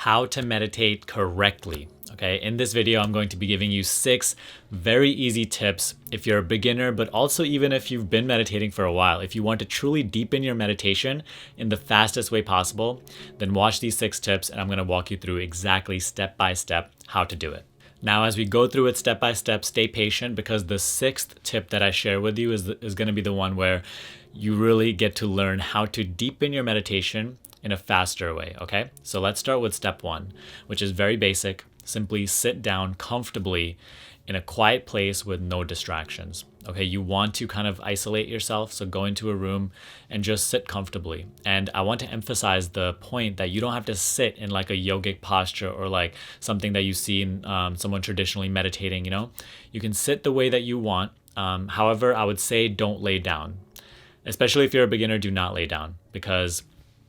how to meditate correctly. Okay, in this video, I'm going to be giving you 6 very easy tips if you're a beginner, but also even if you've been meditating for a while. If you want to truly deepen your meditation in the fastest way possible, then watch these 6 tips and I'm going to walk you through exactly step by step how to do it. Now, as we go through it step by step, stay patient because the 6th tip that I share with you is going to be the one where you really get to learn how to deepen your meditation in a faster way, okay? So let's start with step 1, which is very basic. Simply sit down comfortably in a quiet place with no distractions. Okay, you want to kind of isolate yourself, so go into a room and just sit comfortably. And I want to emphasize the point that you don't have to sit in like a yogic posture or like something that you see in someone traditionally meditating, you know? You can sit the way that you want. However, I would say don't lay down. Especially if you're a beginner, do not lay down because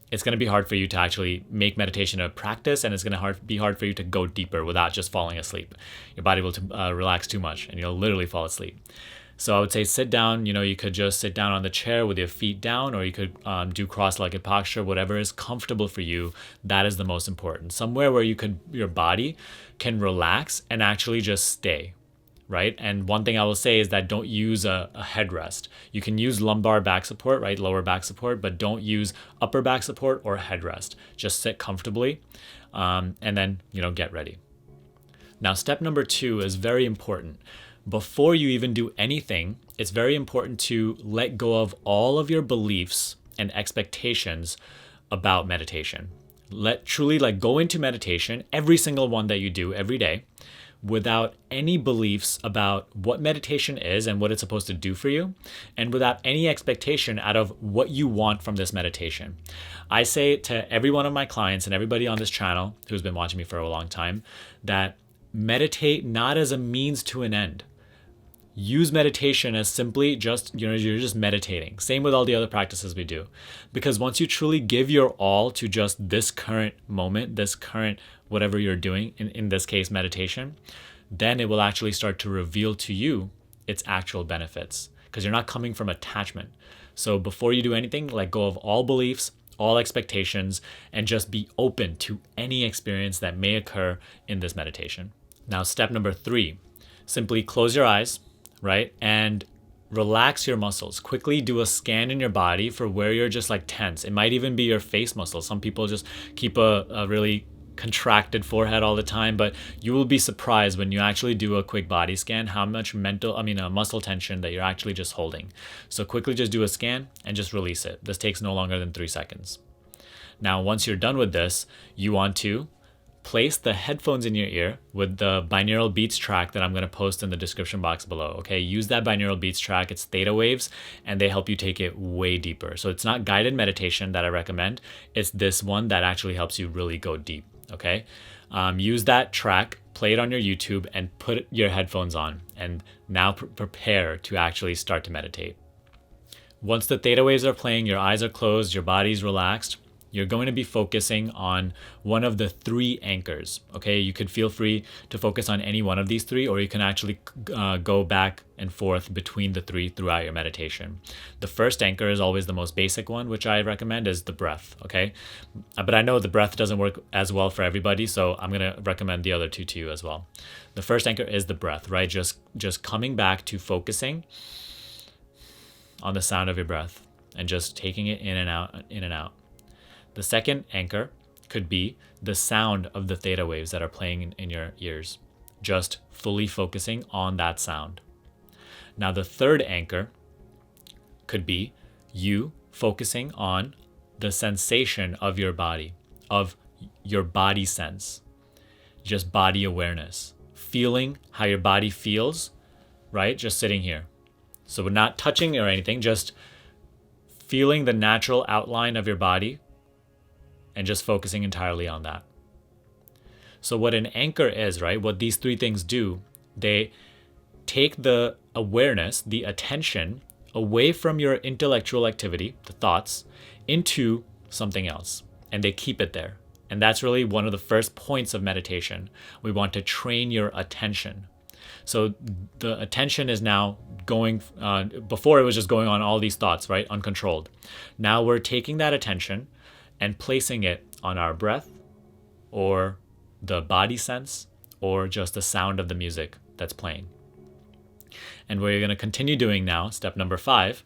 it's going to be hard for you to actually make meditation a practice, and it's going to be hard for you to go deeper without just falling asleep. Your body will relax too much and you'll literally fall asleep. So I would say sit down. You know, you could just sit down on the chair with your feet down, or you could do cross-legged posture, whatever is comfortable for you. That is the most important. Somewhere where your body can relax and actually just stay. Right? And one thing I will say is that don't use a headrest. You can use lumbar back support, right? Lower back support, but don't use upper back support or headrest. Just sit comfortably and then, get ready. Now, step number 2 is very important. Before you even do anything, it's very important to let go of all of your beliefs and expectations about meditation. Truly go into meditation, every single one that you do every day, without any beliefs about what meditation is and what it's supposed to do for you, and without any expectation out of what you want from this meditation. I say to every one of my clients and everybody on this channel who's been watching me for a long time that meditate not as a means to an end. Use meditation as simply just, you're just meditating. Same with all the other practices we do. Because once you truly give your all to just this current moment, this current whatever you're doing, in this case, meditation, then it will actually start to reveal to you its actual benefits because you're not coming from attachment. So before you do anything, let go of all beliefs, all expectations, and just be open to any experience that may occur in this meditation. Now, step number 3, simply close your eyes, right? And relax your muscles. Quickly do a scan in your body for where you're just tense. It might even be your face muscles. Some people just keep a really contracted forehead all the time, but you will be surprised when you actually do a quick body scan how much muscle tension that you're actually just holding. So quickly just do a scan and just release it. This takes no longer than 3 seconds. Now, once you're done with this, you want to place the headphones in your ear with the binaural beats track that I'm going to post in the description box below. Okay, use that binaural beats track. It's theta waves and they help you take it way deeper. So it's not guided meditation that I recommend. It's this one that actually helps you really go deep. Okay, use that track, play it on your YouTube, and put your headphones on. And now prepare to actually start to meditate. Once the theta waves are playing, your eyes are closed, your body's relaxed, you're going to be focusing on one of the 3 anchors. Okay, you could feel free to focus on any one of these 3, or you can actually go back and forth between the 3 throughout your meditation. The first anchor is always the most basic one, which I recommend is the breath. Okay, but I know the breath doesn't work as well for everybody, so I'm going to recommend the other 2 to you as well. The first anchor is the breath, right? Just coming back to focusing on the sound of your breath and just taking it in and out, in and out. The second anchor could be the sound of the theta waves that are playing in your ears, just fully focusing on that sound. Now, the third anchor could be you focusing on the sensation of your body, of your body sense, just body awareness, feeling how your body feels, right? Just sitting here. So we're not touching or anything, just feeling the natural outline of your body and just focusing entirely on that. So what an anchor is, right? What these 3 things do, they take the awareness, the attention away from your intellectual activity, the thoughts, into something else. And they keep it there. And that's really one of the first points of meditation. We want to train your attention. So the attention is now going, before it was just going on all these thoughts, right? Uncontrolled. Now we're taking that attention and placing it on our breath or the body sense, or just the sound of the music that's playing. And what you're going to continue doing now, step number 5,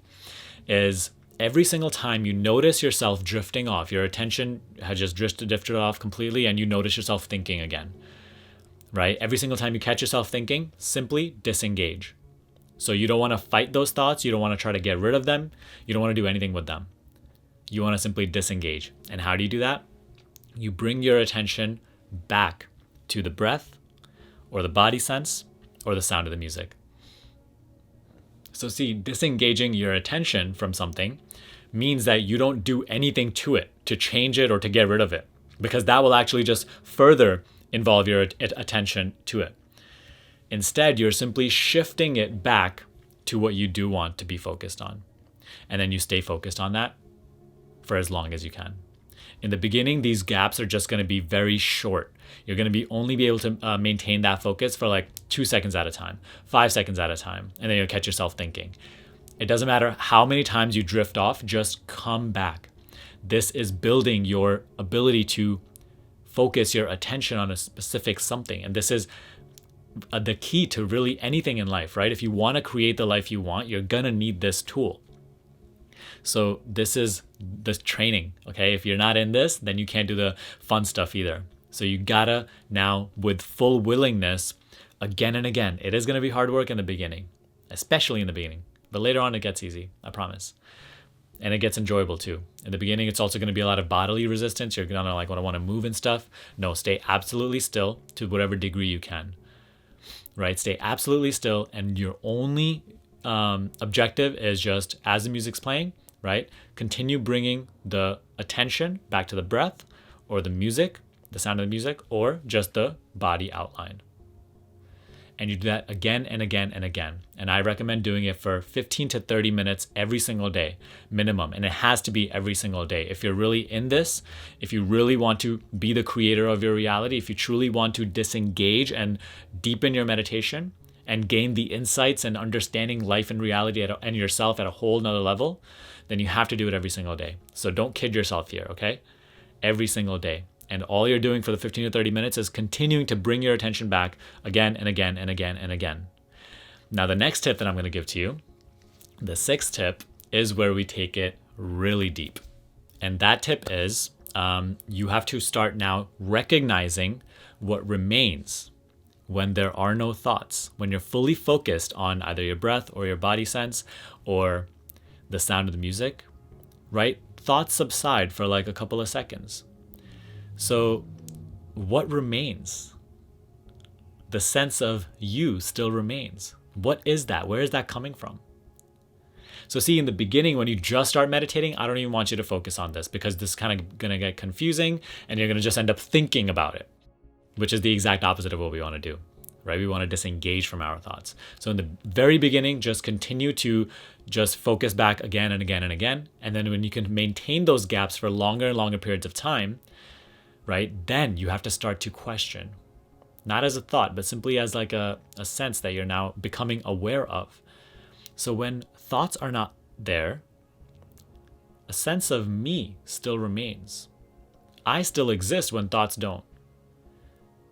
is every single time you notice yourself drifting off, your attention has just drifted off completely, and you notice yourself thinking again, right? Every single time you catch yourself thinking, simply disengage. So you don't want to fight those thoughts. You don't want to try to get rid of them. You don't want to do anything with them. You want to simply disengage. And how do you do that? You bring your attention back to the breath, or the body sense, or the sound of the music. So see, disengaging your attention from something means that you don't do anything to it, to change it or to get rid of it, because that will actually just further involve your attention to it. Instead, you're simply shifting it back to what you do want to be focused on. And then you stay focused on that for as long as you can. In the beginning, these gaps are just going to be very short. You're going to only be able to maintain that focus for like 2 seconds at a time, 5 seconds at a time, and then you'll catch yourself thinking. It doesn't matter how many times you drift off, just come back. This is building your ability to focus your attention on a specific something. And this is the key to really anything in life, right? If you want to create the life you want, you're going to need this tool. So this is the training, okay? If you're not in this, then you can't do the fun stuff either. So you gotta now, with full willingness, again and again. It is gonna be hard work in the beginning, especially in the beginning. But later on, it gets easy, I promise. And it gets enjoyable too. In the beginning, it's also gonna be a lot of bodily resistance. You're gonna like, want to move and stuff. No, stay absolutely still to whatever degree you can, right? Stay absolutely still, and your only objective is just, as the music's playing, right? Continue bringing the attention back to the breath, or the music, the sound of the music, or just the body outline. And you do that again and again and again. And I recommend doing it for 15 to 30 minutes every single day, minimum. And it has to be every single day. If you're really in this, if you really want to be the creator of your reality, if you truly want to disengage and deepen your meditation and gain the insights and understanding life and reality and yourself at a whole nother level, then you have to do it every single day. So don't kid yourself here, okay? Every single day. And all you're doing for the 15 to 30 minutes is continuing to bring your attention back again and again and again and again. Now, the next tip that I'm going to give to you, the 6th tip, is where we take it really deep. And that tip is you have to start now recognizing what remains when there are no thoughts, when you're fully focused on either your breath or your body sense or the sound of the music, right? Thoughts subside for like a couple of seconds. So what remains? The sense of you still remains. What is that? Where is that coming from? So see, in the beginning, when you just start meditating, I don't even want you to focus on this, because this is kind of going to get confusing and you're going to just end up thinking about it, which is the exact opposite of what we want to do, right? We want to disengage from our thoughts. So in the very beginning, just continue to just focus back again and again and again. And then when you can maintain those gaps for longer and longer periods of time, right, then you have to start to question, not as a thought, but simply as like a sense that you're now becoming aware of. So when thoughts are not there, a sense of me still remains. I still exist when thoughts don't.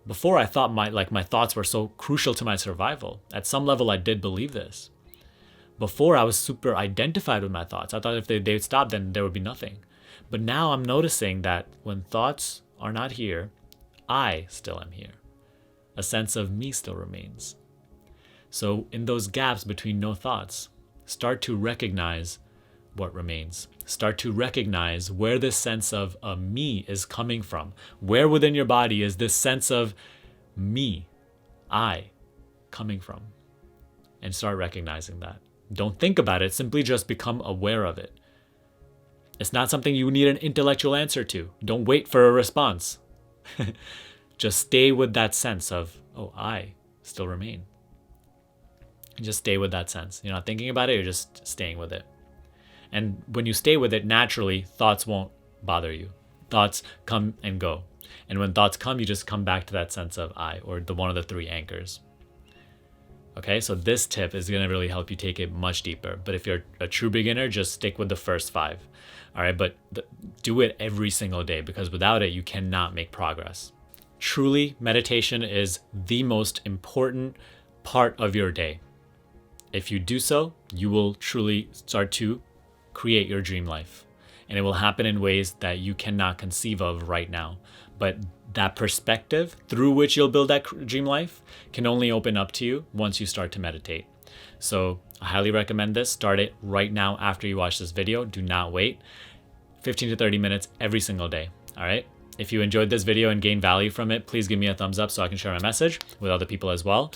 Before, I thought my thoughts were so crucial to my survival. At some level, I did believe this. Before, I was super identified with my thoughts. I thought if they'd stop, then there would be nothing. But now I'm noticing that when thoughts are not here, I still am here. A sense of me still remains. So in those gaps between no thoughts, start to recognize what remains. Start to recognize where this sense of a me is coming from. Where within your body is this sense of me, I, coming from? And start recognizing that. Don't think about it, simply just become aware of it. It's not something you need an intellectual answer to. Don't wait for a response. Just stay with that sense of, oh, I still remain. And just stay with that sense. You're not thinking about it, you're just staying with it. And when you stay with it, naturally, thoughts won't bother you. Thoughts come and go. And when thoughts come, you just come back to that sense of I, or one of the 3 anchors. Okay, so this tip is going to really help you take it much deeper. But if you're a true beginner, just stick with the first 5. All right, but do it every single day, because without it, you cannot make progress. Truly, meditation is the most important part of your day. If you do so, you will truly start to create your dream life. And it will happen in ways that you cannot conceive of right now. But that perspective through which you'll build that dream life can only open up to you once you start to meditate. So I highly recommend this. Start it right now after you watch this video. Do not wait. 15 to 30 minutes every single day. All right. If you enjoyed this video and gained value from it, please give me a thumbs up so I can share my message with other people as well.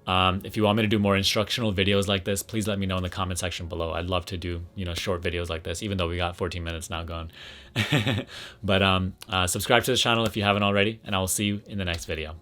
If you want me to do more instructional videos like this, please let me know in the comment section below. I'd love to do, short videos like this, even though we got 14 minutes now going. But subscribe to this channel if you haven't already, and I will see you in the next video.